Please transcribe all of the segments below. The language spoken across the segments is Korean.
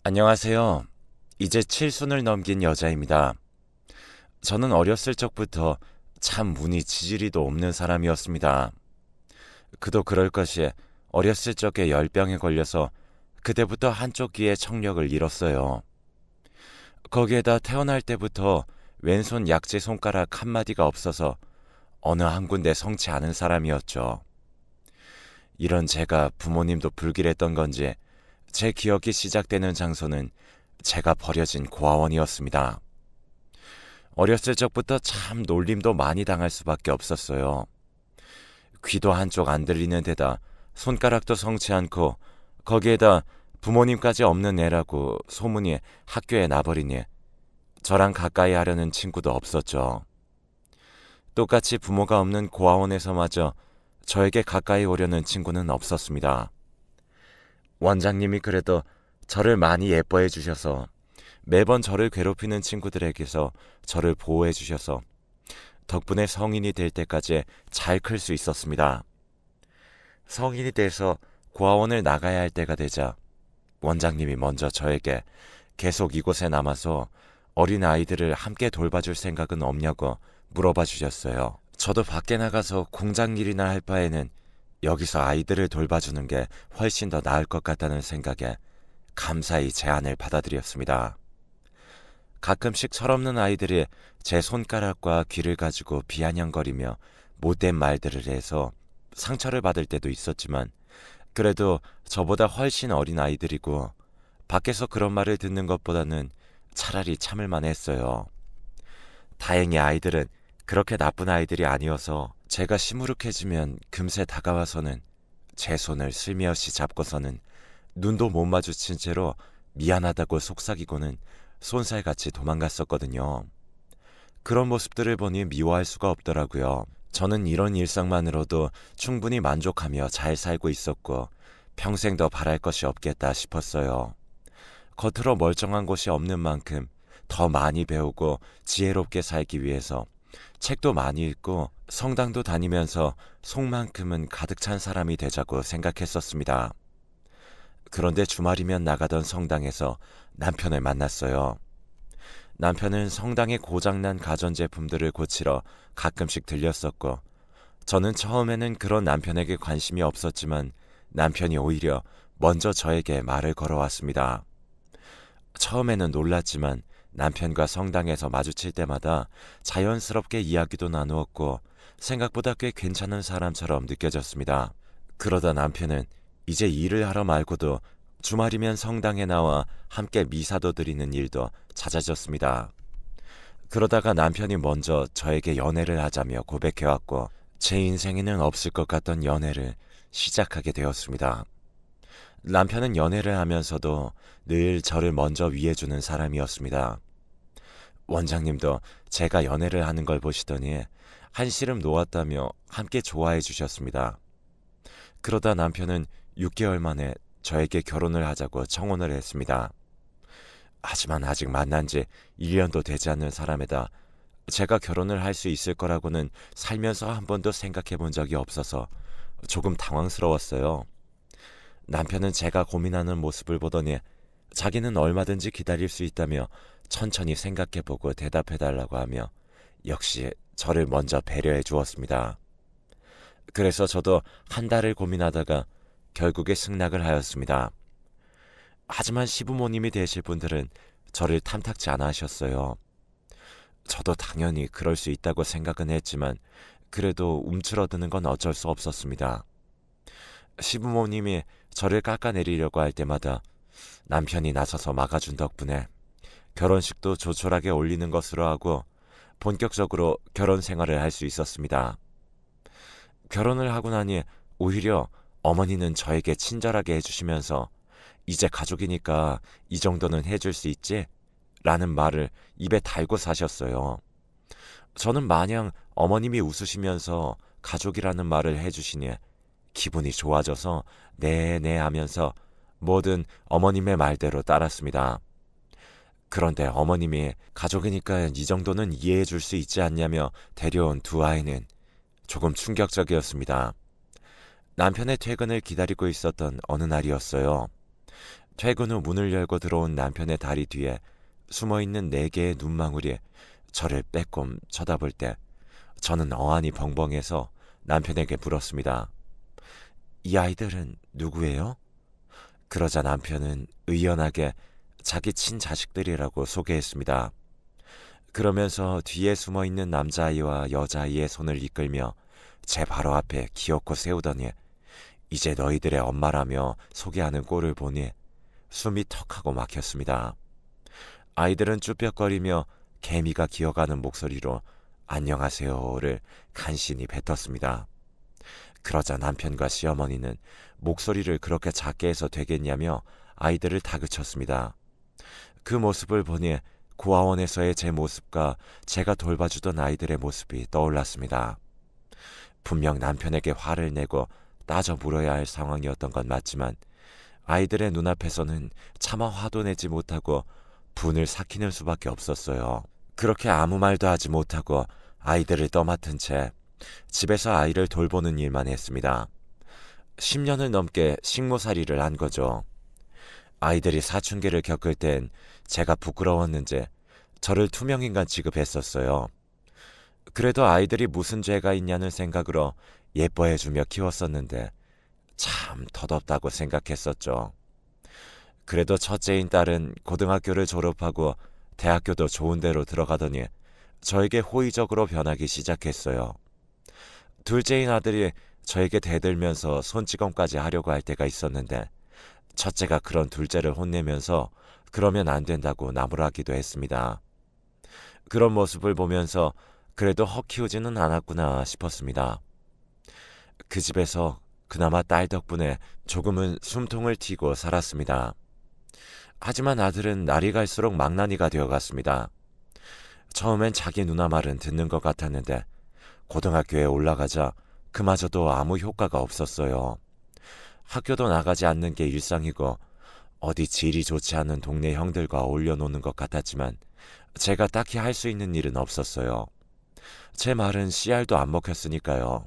안녕하세요. 이제 칠순을 넘긴 여자입니다. 저는 어렸을 적부터 참 문이 지지리도 없는 사람이었습니다. 그도 그럴 것이 어렸을 적에 열병에 걸려서 그때부터 한쪽 귀에 청력을 잃었어요. 거기에다 태어날 때부터 왼손 약지 손가락 한마디가 없어서 어느 한 군데 성치 않은 사람이었죠. 이런 제가 부모님도 불길했던 건지 제 기억이 시작되는 장소는 제가 버려진 고아원이었습니다. 어렸을 적부터 참 놀림도 많이 당할 수밖에 없었어요. 귀도 한쪽 안 들리는 데다 손가락도 성치 않고 거기에다 부모님까지 없는 애라고 소문이 학교에 나버리니 저랑 가까이 하려는 친구도 없었죠. 똑같이 부모가 없는 고아원에서마저 저에게 가까이 오려는 친구는 없었습니다. 원장님이 그래도 저를 많이 예뻐해 주셔서 매번 저를 괴롭히는 친구들에게서 저를 보호해 주셔서 덕분에 성인이 될 때까지 잘 클 수 있었습니다. 성인이 돼서 고아원을 나가야 할 때가 되자 원장님이 먼저 저에게 계속 이곳에 남아서 어린 아이들을 함께 돌봐줄 생각은 없냐고 물어봐 주셨어요. 저도 밖에 나가서 공장 일이나 할 바에는 여기서 아이들을 돌봐주는 게 훨씬 더 나을 것 같다는 생각에 감사히 제안을 받아들였습니다. 가끔씩 철없는 아이들이 제 손가락과 귀를 가지고 비아냥거리며 못된 말들을 해서 상처를 받을 때도 있었지만 그래도 저보다 훨씬 어린 아이들이고 밖에서 그런 말을 듣는 것보다는 차라리 참을만 했어요. 다행히 아이들은 그렇게 나쁜 아이들이 아니어서 제가 시무룩해지면 금세 다가와서는 제 손을 슬며시 잡고서는 눈도 못 마주친 채로 미안하다고 속삭이고는 쏜살같이 도망갔었거든요. 그런 모습들을 보니 미워할 수가 없더라고요. 저는 이런 일상만으로도 충분히 만족하며 잘 살고 있었고 평생 더 바랄 것이 없겠다 싶었어요. 겉으로 멀쩡한 곳이 없는 만큼 더 많이 배우고 지혜롭게 살기 위해서 책도 많이 읽고 성당도 다니면서 속만큼은 가득 찬 사람이 되자고 생각했었습니다. 그런데 주말이면 나가던 성당에서 남편을 만났어요. 남편은 성당에 고장난 가전제품들을 고치러 가끔씩 들렸었고 저는 처음에는 그런 남편에게 관심이 없었지만 남편이 오히려 먼저 저에게 말을 걸어왔습니다. 처음에는 놀랐지만 남편과 성당에서 마주칠 때마다 자연스럽게 이야기도 나누었고 생각보다 꽤 괜찮은 사람처럼 느껴졌습니다. 그러다 남편은 이제 일을 하러 말고도 주말이면 성당에 나와 함께 미사도 드리는 일도 잦아졌습니다. 그러다가 남편이 먼저 저에게 연애를 하자며 고백해왔고 제 인생에는 없을 것 같던 연애를 시작하게 되었습니다. 남편은 연애를 하면서도 늘 저를 먼저 위해주는 사람이었습니다. 원장님도 제가 연애를 하는 걸 보시더니 한시름 놓았다며 함께 좋아해 주셨습니다. 그러다 남편은 6개월 만에 저에게 결혼을 하자고 청혼을 했습니다. 하지만 아직 만난 지 1년도 되지 않는 사람에다 제가 결혼을 할 수 있을 거라고는 살면서 한 번도 생각해 본 적이 없어서 조금 당황스러웠어요. 남편은 제가 고민하는 모습을 보더니 자기는 얼마든지 기다릴 수 있다며 천천히 생각해보고 대답해달라고 하며 역시 저를 먼저 배려해 주었습니다. 그래서 저도 한 달을 고민하다가 결국에 승낙을 하였습니다. 하지만 시부모님이 되실 분들은 저를 탐탁지 않아 하셨어요. 저도 당연히 그럴 수 있다고 생각은 했지만 그래도 움츠러드는 건 어쩔 수 없었습니다. 시부모님이 저를 깎아내리려고 할 때마다 남편이 나서서 막아준 덕분에 결혼식도 조촐하게 올리는 것으로 하고 본격적으로 결혼 생활을 할 수 있었습니다. 결혼을 하고 나니 오히려 어머니는 저에게 친절하게 해주시면서 이제 가족이니까 이 정도는 해줄 수 있지? 라는 말을 입에 달고 사셨어요. 저는 마냥 어머님이 웃으시면서 가족이라는 말을 해주시니 기분이 좋아져서 네네 하면서 뭐든 어머님의 말대로 따랐습니다. 그런데 어머님이 가족이니까 이 정도는 이해해 줄 수 있지 않냐며 데려온 두 아이는 조금 충격적이었습니다. 남편의 퇴근을 기다리고 있었던 어느 날이었어요. 퇴근 후 문을 열고 들어온 남편의 다리 뒤에 숨어있는 4개의 눈망울이 저를 빼꼼 쳐다볼 때 저는 어안이 벙벙해서 남편에게 물었습니다. 이 아이들은 누구예요? 그러자 남편은 의연하게 자기 친자식들이라고 소개했습니다. 그러면서 뒤에 숨어있는 남자아이와 여자아이의 손을 이끌며 제 바로 앞에 기어코 세우더니 이제 너희들의 엄마라며 소개하는 꼴을 보니 숨이 턱하고 막혔습니다. 아이들은 쭈뼛거리며 개미가 기어가는 목소리로 안녕하세요를 간신히 뱉었습니다. 그러자 남편과 시어머니는 목소리를 그렇게 작게 해서 되겠냐며 아이들을 다그쳤습니다. 그 모습을 보니 고아원에서의 제 모습과 제가 돌봐주던 아이들의 모습이 떠올랐습니다. 분명 남편에게 화를 내고 따져 물어야 할 상황이었던 건 맞지만 아이들의 눈앞에서는 차마 화도 내지 못하고 분을 삭히는 수밖에 없었어요. 그렇게 아무 말도 하지 못하고 아이들을 떠맡은 채 집에서 아이를 돌보는 일만 했습니다. 10년을 넘게 식모살이를 한 거죠. 아이들이 사춘기를 겪을 땐 제가 부끄러웠는지 저를 투명인간 취급했었어요. 그래도 아이들이 무슨 죄가 있냐는 생각으로 예뻐해주며 키웠었는데 참 덧없다고 생각했었죠. 그래도 첫째인 딸은 고등학교를 졸업하고 대학교도 좋은 데로 들어가더니 저에게 호의적으로 변하기 시작했어요. 둘째인 아들이 저에게 대들면서 손찌검까지 하려고 할 때가 있었는데 첫째가 그런 둘째를 혼내면서 그러면 안 된다고 나무라기도 했습니다. 그런 모습을 보면서 그래도 헛키우지는 않았구나 싶었습니다. 그 집에서 그나마 딸 덕분에 조금은 숨통을 틔고 살았습니다. 하지만 아들은 날이 갈수록 망나니가 되어갔습니다. 처음엔 자기 누나 말은 듣는 것 같았는데 고등학교에 올라가자 그마저도 아무 효과가 없었어요. 학교도 나가지 않는 게 일상이고 어디 질이 좋지 않은 동네 형들과 어울려 노는 것 같았지만 제가 딱히 할 수 있는 일은 없었어요. 제 말은 씨알도 안 먹혔으니까요.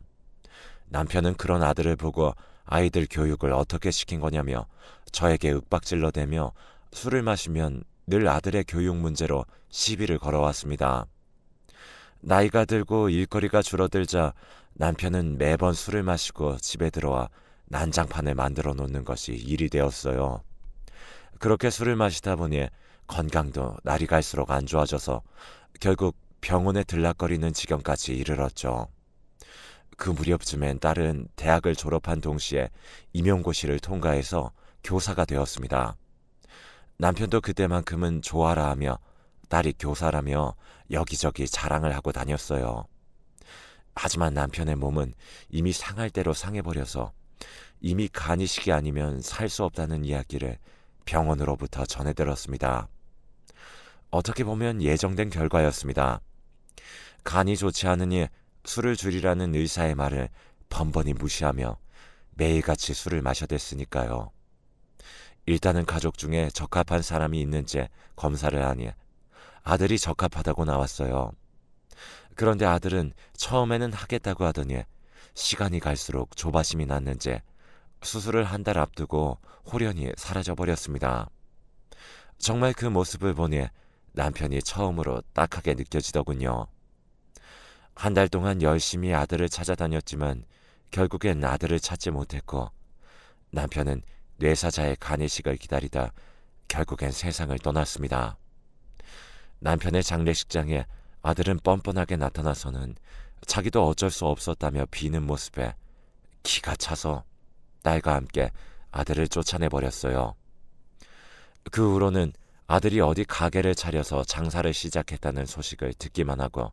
남편은 그런 아들을 보고 아이들 교육을 어떻게 시킨 거냐며 저에게 윽박질러대며 술을 마시면 늘 아들의 교육 문제로 시비를 걸어왔습니다. 나이가 들고 일거리가 줄어들자 남편은 매번 술을 마시고 집에 들어와 난장판을 만들어 놓는 것이 일이 되었어요. 그렇게 술을 마시다 보니 건강도 날이 갈수록 안 좋아져서 결국 병원에 들락거리는 지경까지 이르렀죠. 그 무렵쯤엔 딸은 대학을 졸업한 동시에 임용고시를 통과해서 교사가 되었습니다. 남편도 그때만큼은 좋아라 하며 딸이 교사라며 여기저기 자랑을 하고 다녔어요. 하지만 남편의 몸은 이미 상할 대로 상해버려서 이미 간이식이 아니면 살 수 없다는 이야기를 병원으로부터 전해들었습니다. 어떻게 보면 예정된 결과였습니다. 간이 좋지 않으니 술을 줄이라는 의사의 말을 번번이 무시하며 매일같이 술을 마셔댔으니까요. 일단은 가족 중에 적합한 사람이 있는지 검사를 하니 아들이 적합하다고 나왔어요. 그런데 아들은 처음에는 하겠다고 하더니 시간이 갈수록 조바심이 났는지 수술을 한 달 앞두고 홀연히 사라져버렸습니다. 정말 그 모습을 보니 남편이 처음으로 딱하게 느껴지더군요. 한 달 동안 열심히 아들을 찾아다녔지만 결국엔 아들을 찾지 못했고 남편은 뇌사자의 간이식을 기다리다 결국엔 세상을 떠났습니다. 남편의 장례식장에 아들은 뻔뻔하게 나타나서는 자기도 어쩔 수 없었다며 비는 모습에 기가 차서 딸과 함께 아들을 쫓아내버렸어요. 그 후로는 아들이 어디 가게를 차려서 장사를 시작했다는 소식을 듣기만 하고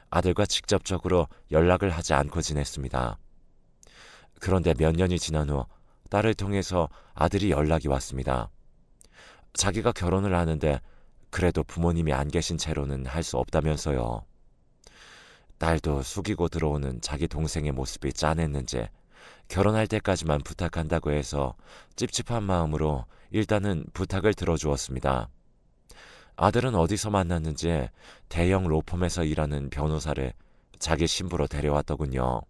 아들과 직접적으로 연락을 하지 않고 지냈습니다. 그런데 몇 년이 지난 후 딸을 통해서 아들이 연락이 왔습니다. 자기가 결혼을 하는데 그래도 부모님이 안 계신 채로는 할 수 없다면서요. 딸도 숙이고 들어오는 자기 동생의 모습이 짠했는지 결혼할 때까지만 부탁한다고 해서 찝찝한 마음으로 일단은 부탁을 들어주었습니다. 아들은 어디서 만났는지 대형 로펌에서 일하는 변호사를 자기 신부로 데려왔더군요.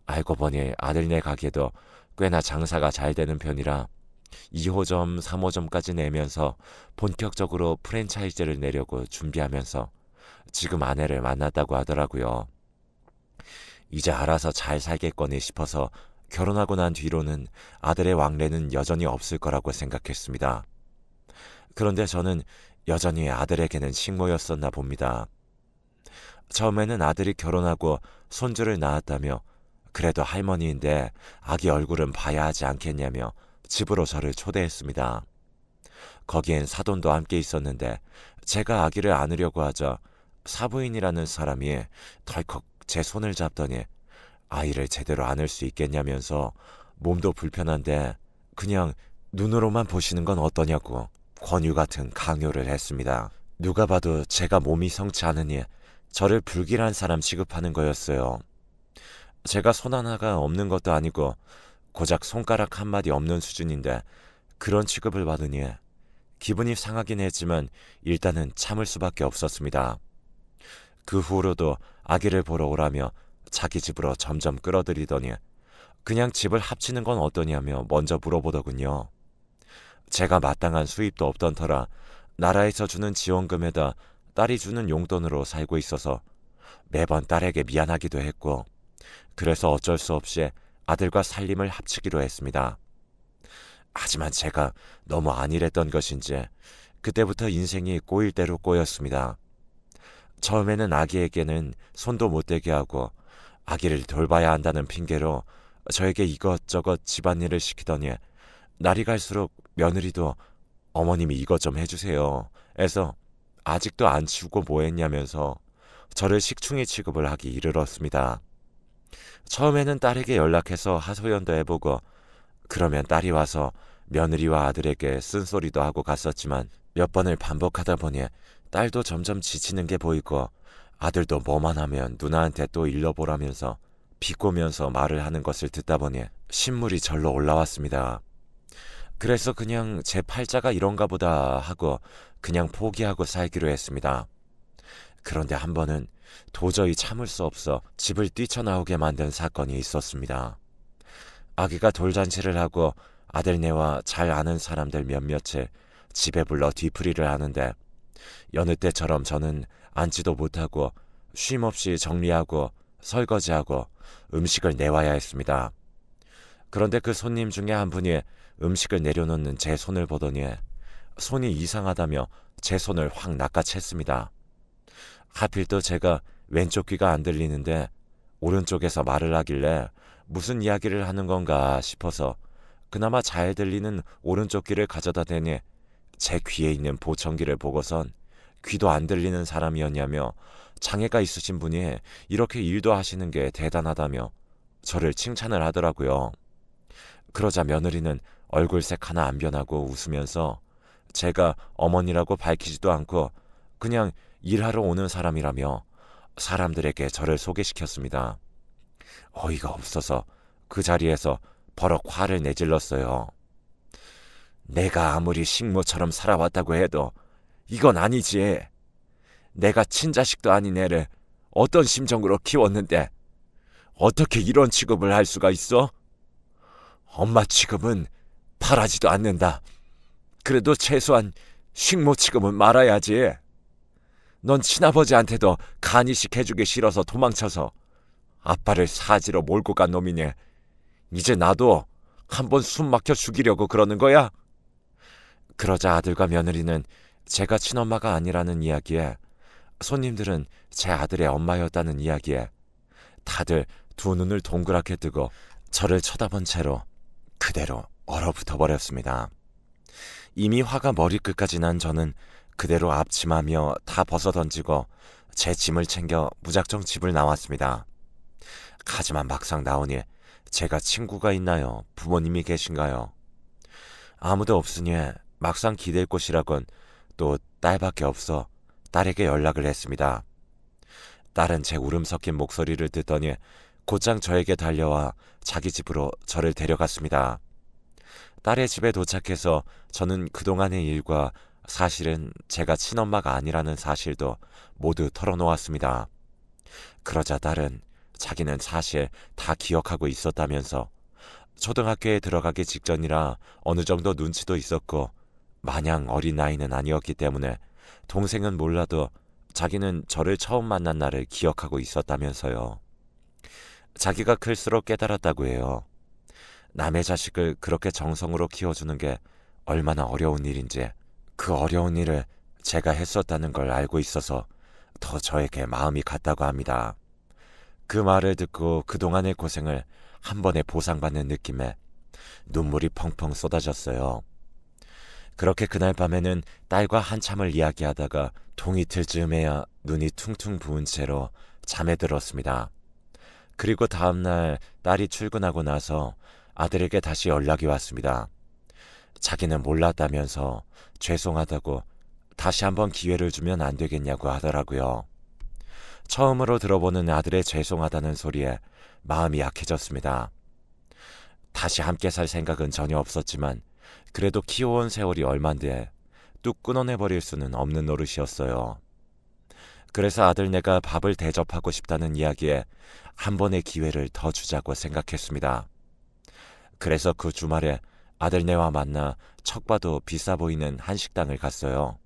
알고 보니 아들네 가게도 꽤나 장사가 잘 되는 편이라 2호점, 3호점까지 내면서 본격적으로 프랜차이즈를 내려고 준비하면서 지금 아내를 만났다고 하더라고요. 이제 알아서 잘 살겠거니 싶어서 결혼하고 난 뒤로는 아들의 왕래는 여전히 없을 거라고 생각했습니다. 그런데 저는 여전히 아들에게는 식모였었나 봅니다. 처음에는 아들이 결혼하고 손주를 낳았다며 그래도 할머니인데 아기 얼굴은 봐야 하지 않겠냐며 집으로 저를 초대했습니다. 거기엔 사돈도 함께 있었는데 제가 아기를 안으려고 하자 사부인이라는 사람이 덜컥 제 손을 잡더니 아이를 제대로 안을 수 있겠냐면서 몸도 불편한데 그냥 눈으로만 보시는 건 어떠냐고 권유 같은 강요를 했습니다. 누가 봐도 제가 몸이 성치 않으니 저를 불길한 사람 취급하는 거였어요. 제가 손 하나가 없는 것도 아니고 고작 손가락 한마디 없는 수준인데 그런 취급을 받으니 기분이 상하긴 했지만 일단은 참을 수밖에 없었습니다. 그 후로도 아기를 보러 오라며 자기 집으로 점점 끌어들이더니 그냥 집을 합치는 건 어떠냐며 먼저 물어보더군요. 제가 마땅한 수입도 없던 터라 나라에서 주는 지원금에다 딸이 주는 용돈으로 살고 있어서 매번 딸에게 미안하기도 했고 그래서 어쩔 수 없이 아들과 살림을 합치기로 했습니다. 하지만 제가 너무 안일했던 것인지 그때부터 인생이 꼬일 대로 꼬였습니다. 처음에는 아기에게는 손도 못 대게 하고 아기를 돌봐야 한다는 핑계로 저에게 이것저것 집안일을 시키더니 날이 갈수록 며느리도 어머님이 이것 좀 해주세요 해서 아직도 안 치우고 뭐 했냐면서 저를 식충이 취급을 하기 이르렀습니다. 처음에는 딸에게 연락해서 하소연도 해보고 그러면 딸이 와서 며느리와 아들에게 쓴소리도 하고 갔었지만 몇 번을 반복하다 보니 딸도 점점 지치는 게 보이고 아들도 뭐만 하면 누나한테 또 일러보라면서 비꼬면서 말을 하는 것을 듣다 보니 신물이 절로 올라왔습니다. 그래서 그냥 제 팔자가 이런가 보다 하고 그냥 포기하고 살기로 했습니다. 그런데 한 번은 도저히 참을 수 없어 집을 뛰쳐나오게 만든 사건이 있었습니다. 아기가 돌잔치를 하고 아들네와 잘 아는 사람들 몇몇을 집에 불러 뒤풀이를 하는데 여느 때처럼 저는 앉지도 못하고 쉼없이 정리하고 설거지하고 음식을 내와야 했습니다. 그런데 그 손님 중에 한 분이 음식을 내려놓는 제 손을 보더니 손이 이상하다며 제 손을 확 낚아챘습니다. 하필 또 제가 왼쪽 귀가 안 들리는데 오른쪽에서 말을 하길래 무슨 이야기를 하는 건가 싶어서 그나마 잘 들리는 오른쪽 귀를 가져다 대니 제 귀에 있는 보청기를 보고선 귀도 안 들리는 사람이었냐며 장애가 있으신 분이 이렇게 일도 하시는 게 대단하다며 저를 칭찬을 하더라고요. 그러자 며느리는 얼굴색 하나 안 변하고 웃으면서 제가 어머니라고 밝히지도 않고 그냥 일하러 오는 사람이라며 사람들에게 저를 소개시켰습니다. 어이가 없어서 그 자리에서 버럭 화를 내질렀어요. 내가 아무리 식모처럼 살아왔다고 해도 이건 아니지. 내가 친자식도 아닌 애를 어떤 심정으로 키웠는데 어떻게 이런 취급을 할 수가 있어? 엄마 취급은 바라지도 않는다. 그래도 최소한 식모 취급은 말아야지. 넌 친아버지한테도 간이식 해주기 싫어서 도망쳐서 아빠를 사지로 몰고 간 놈이니 이제 나도 한번 숨 막혀 죽이려고 그러는 거야? 그러자 아들과 며느리는 제가 친엄마가 아니라는 이야기에 손님들은 제 아들의 엄마였다는 이야기에 다들 두 눈을 동그랗게 뜨고 저를 쳐다본 채로 그대로 얼어붙어 버렸습니다. 이미 화가 머리끝까지 난 저는 그대로 앞치마며 다 벗어던지고 제 짐을 챙겨 무작정 집을 나왔습니다. 하지만 막상 나오니 제가 친구가 있나요? 부모님이 계신가요? 아무도 없으니 막상 기댈 곳이라곤 또 딸밖에 없어 딸에게 연락을 했습니다. 딸은 제 울음 섞인 목소리를 듣더니 곧장 저에게 달려와 자기 집으로 저를 데려갔습니다. 딸의 집에 도착해서 저는 그동안의 일과 사실은 제가 친엄마가 아니라는 사실도 모두 털어놓았습니다. 그러자 딸은 자기는 사실 다 기억하고 있었다면서 초등학교에 들어가기 직전이라 어느 정도 눈치도 있었고 마냥 어린 나이는 아니었기 때문에 동생은 몰라도 자기는 저를 처음 만난 날을 기억하고 있었다면서요. 자기가 클수록 깨달았다고 해요. 남의 자식을 그렇게 정성으로 키워주는 게 얼마나 어려운 일인지, 그 어려운 일을 제가 했었다는 걸 알고 있어서 더 저에게 마음이 갔다고 합니다. 그 말을 듣고 그동안의 고생을 한 번에 보상받는 느낌에 눈물이 펑펑 쏟아졌어요. 그렇게 그날 밤에는 딸과 한참을 이야기하다가 동이틀 즈음에야 눈이 퉁퉁 부은 채로 잠에 들었습니다. 그리고 다음날 딸이 출근하고 나서 아들에게 다시 연락이 왔습니다. 자기는 몰랐다면서 죄송하다고 다시 한번 기회를 주면 안 되겠냐고 하더라고요. 처음으로 들어보는 아들의 죄송하다는 소리에 마음이 약해졌습니다. 다시 함께 살 생각은 전혀 없었지만 그래도 키워온 세월이 얼만데 뚝 끊어내버릴 수는 없는 노릇이었어요. 그래서 아들네가 밥을 대접하고 싶다는 이야기에 한 번의 기회를 더 주자고 생각했습니다. 그래서 그 주말에 아들네와 만나 척 봐도 비싸 보이는 한식당을 갔어요.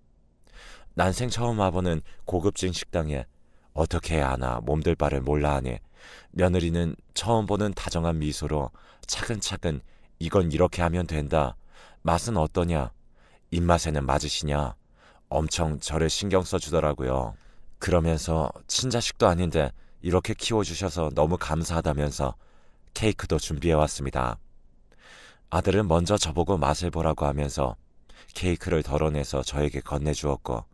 난생 처음 와보는 고급진 식당에 어떻게 해야 하나 몸들 바를 몰라 하니 며느리는 처음 보는 다정한 미소로 차근차근 이건 이렇게 하면 된다. 맛은 어떠냐? 입맛에는 맞으시냐? 엄청 저를 신경 써주더라고요. 그러면서 친자식도 아닌데 이렇게 키워주셔서 너무 감사하다면서 케이크도 준비해왔습니다. 아들은 먼저 저보고 맛을 보라고 하면서 케이크를 덜어내서 저에게 건네주었고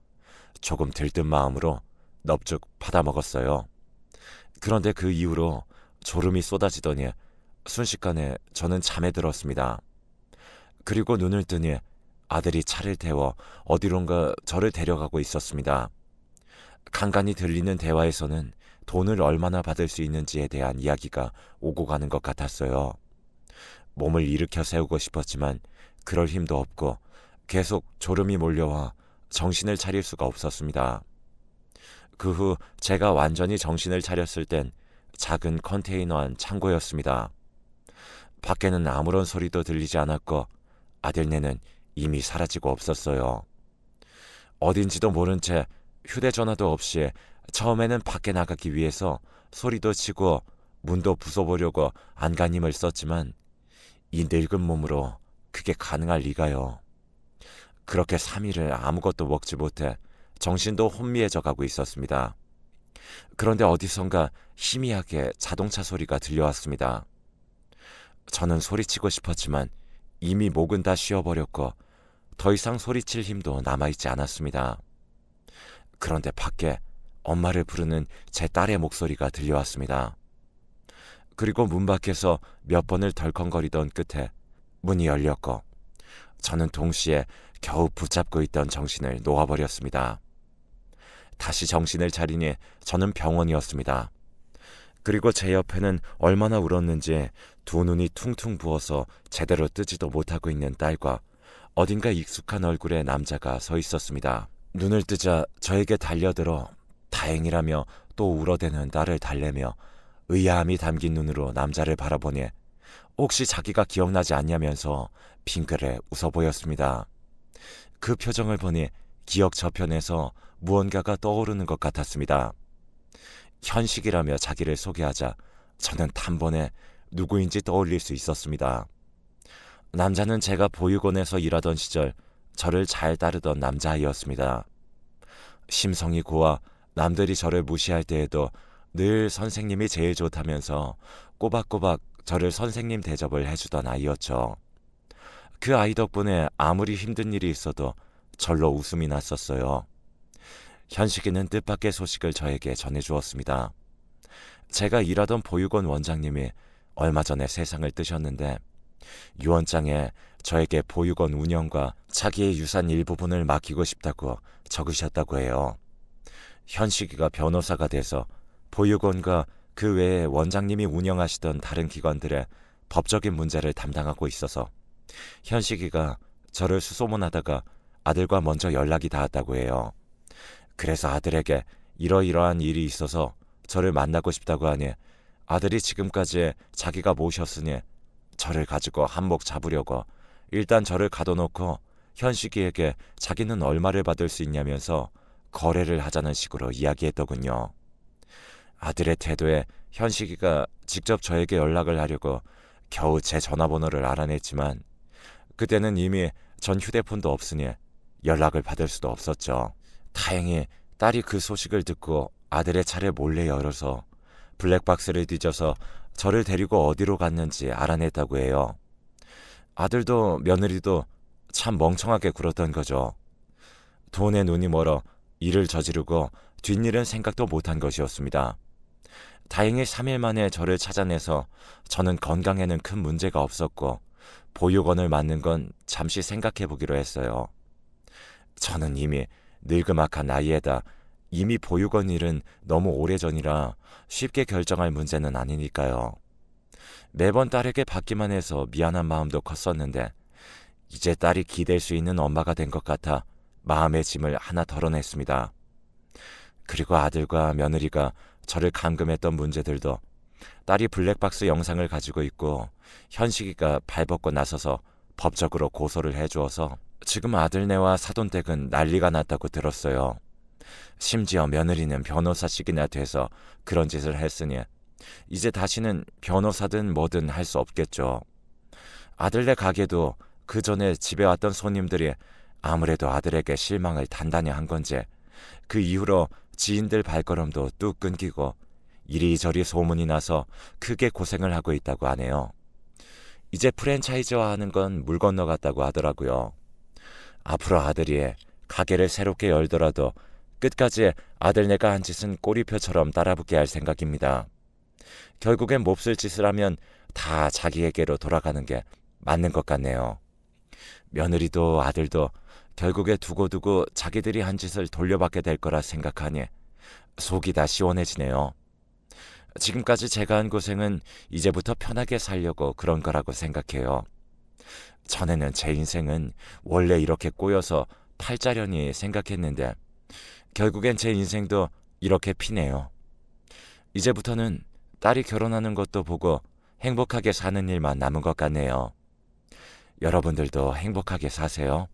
조금 들뜬 마음으로 넙죽 받아먹었어요. 그런데 그 이후로 졸음이 쏟아지더니 순식간에 저는 잠에 들었습니다. 그리고 눈을 뜨니 아들이 차를 태워 어디론가 저를 데려가고 있었습니다. 간간히 들리는 대화에서는 돈을 얼마나 받을 수 있는지에 대한 이야기가 오고 가는 것 같았어요. 몸을 일으켜 세우고 싶었지만 그럴 힘도 없고 계속 졸음이 몰려와 정신을 차릴 수가 없었습니다. 그 후 제가 완전히 정신을 차렸을 땐 작은 컨테이너 안 창고였습니다. 밖에는 아무런 소리도 들리지 않았고 아들네는 이미 사라지고 없었어요. 어딘지도 모른 채 휴대전화도 없이 처음에는 밖에 나가기 위해서 소리도 치고 문도 부숴보려고 안간힘을 썼지만 이 늙은 몸으로 그게 가능할 리가요. 그렇게 3일을 아무것도 먹지 못해 정신도 혼미해져 가고 있었습니다. 그런데 어디선가 희미하게 자동차 소리가 들려왔습니다. 저는 소리치고 싶었지만 이미 목은 다 쉬어버렸고 더 이상 소리칠 힘도 남아있지 않았습니다. 그런데 밖에 엄마를 부르는 제 딸의 목소리가 들려왔습니다. 그리고 문 밖에서 몇 번을 덜컹거리던 끝에 문이 열렸고 저는 동시에 겨우 붙잡고 있던 정신을 놓아버렸습니다. 다시 정신을 차리니 저는 병원이었습니다. 그리고 제 옆에는 얼마나 울었는지 두 눈이 퉁퉁 부어서 제대로 뜨지도 못하고 있는 딸과 어딘가 익숙한 얼굴의 남자가 서 있었습니다. 눈을 뜨자 저에게 달려들어 다행이라며 또 울어대는 딸을 달래며 의아함이 담긴 눈으로 남자를 바라보니 혹시 자기가 기억나지 않냐면서 빙그레 웃어 보였습니다. 그 표정을 보니 기억 저편에서 무언가가 떠오르는 것 같았습니다. 현식이라며 자기를 소개하자 저는 단번에 누구인지 떠올릴 수 있었습니다. 남자는 제가 보육원에서 일하던 시절 저를 잘 따르던 남자아이였습니다. 심성이 고와 남들이 저를 무시할 때에도 늘 선생님이 제일 좋다면서 꼬박꼬박 저를 선생님 대접을 해주던 아이였죠. 그 아이 덕분에 아무리 힘든 일이 있어도 절로 웃음이 났었어요. 현식이는 뜻밖의 소식을 저에게 전해주었습니다. 제가 일하던 보육원 원장님이 얼마 전에 세상을 뜨셨는데 유언장에 저에게 보육원 운영과 자기의 유산 일부분을 맡기고 싶다고 적으셨다고 해요. 현식이가 변호사가 돼서 보육원과 그 외에 원장님이 운영하시던 다른 기관들의 법적인 문제를 담당하고 있어서 현식이가 저를 수소문하다가 아들과 먼저 연락이 닿았다고 해요. 그래서 아들에게 이러이러한 일이 있어서 저를 만나고 싶다고 하니 아들이 지금까지 자기가 모셨으니 저를 가지고 한몫 잡으려고 일단 저를 가둬놓고 현식이에게 자기는 얼마를 받을 수 있냐면서 거래를 하자는 식으로 이야기했더군요. 아들의 태도에 현식이가 직접 저에게 연락을 하려고 겨우 제 전화번호를 알아냈지만 그때는 이미 전 휴대폰도 없으니 연락을 받을 수도 없었죠. 다행히 딸이 그 소식을 듣고 아들의 차를 몰래 열어서 블랙박스를 뒤져서 저를 데리고 어디로 갔는지 알아냈다고 해요. 아들도 며느리도 참 멍청하게 굴었던 거죠. 돈에 눈이 멀어 일을 저지르고 뒷일은 생각도 못한 것이었습니다. 다행히 3일 만에 저를 찾아내서 저는 건강에는 큰 문제가 없었고 보육원을 맞는 건 잠시 생각해 보기로 했어요. 저는 이미 늙음악한 나이에다 이미 보육원 일은 너무 오래전이라 쉽게 결정할 문제는 아니니까요. 매번 딸에게 받기만 해서 미안한 마음도 컸었는데 이제 딸이 기댈 수 있는 엄마가 된 것 같아 마음의 짐을 하나 덜어냈습니다. 그리고 아들과 며느리가 저를 감금했던 문제들도 딸이 블랙박스 영상을 가지고 있고 현식이가 발벗고 나서서 법적으로 고소를 해주어서 지금 아들네와 사돈댁은 난리가 났다고 들었어요. 심지어 며느리는 변호사식이나 돼서 그런 짓을 했으니 이제 다시는 변호사든 뭐든 할 수 없겠죠. 아들네 가게도 그 전에 집에 왔던 손님들이 아무래도 아들에게 실망을 단단히 한 건지 그 이후로 지인들 발걸음도 뚝 끊기고 이리저리 소문이 나서 크게 고생을 하고 있다고 하네요. 이제 프랜차이즈화하는 건 물 건너갔다고 하더라고요. 앞으로 아들이 가게를 새롭게 열더라도 끝까지 아들네가 한 짓은 꼬리표처럼 따라붙게 할 생각입니다. 결국엔 몹쓸 짓을 하면 다 자기에게로 돌아가는 게 맞는 것 같네요. 며느리도 아들도 결국에 두고두고 자기들이 한 짓을 돌려받게 될 거라 생각하니 속이 다 시원해지네요. 지금까지 제가 한 고생은 이제부터 편하게 살려고 그런 거라고 생각해요. 전에는 제 인생은 원래 이렇게 꼬여서 팔자려니 생각했는데 결국엔 제 인생도 이렇게 피네요. 이제부터는 딸이 결혼하는 것도 보고 행복하게 사는 일만 남은 것 같네요. 여러분들도 행복하게 사세요.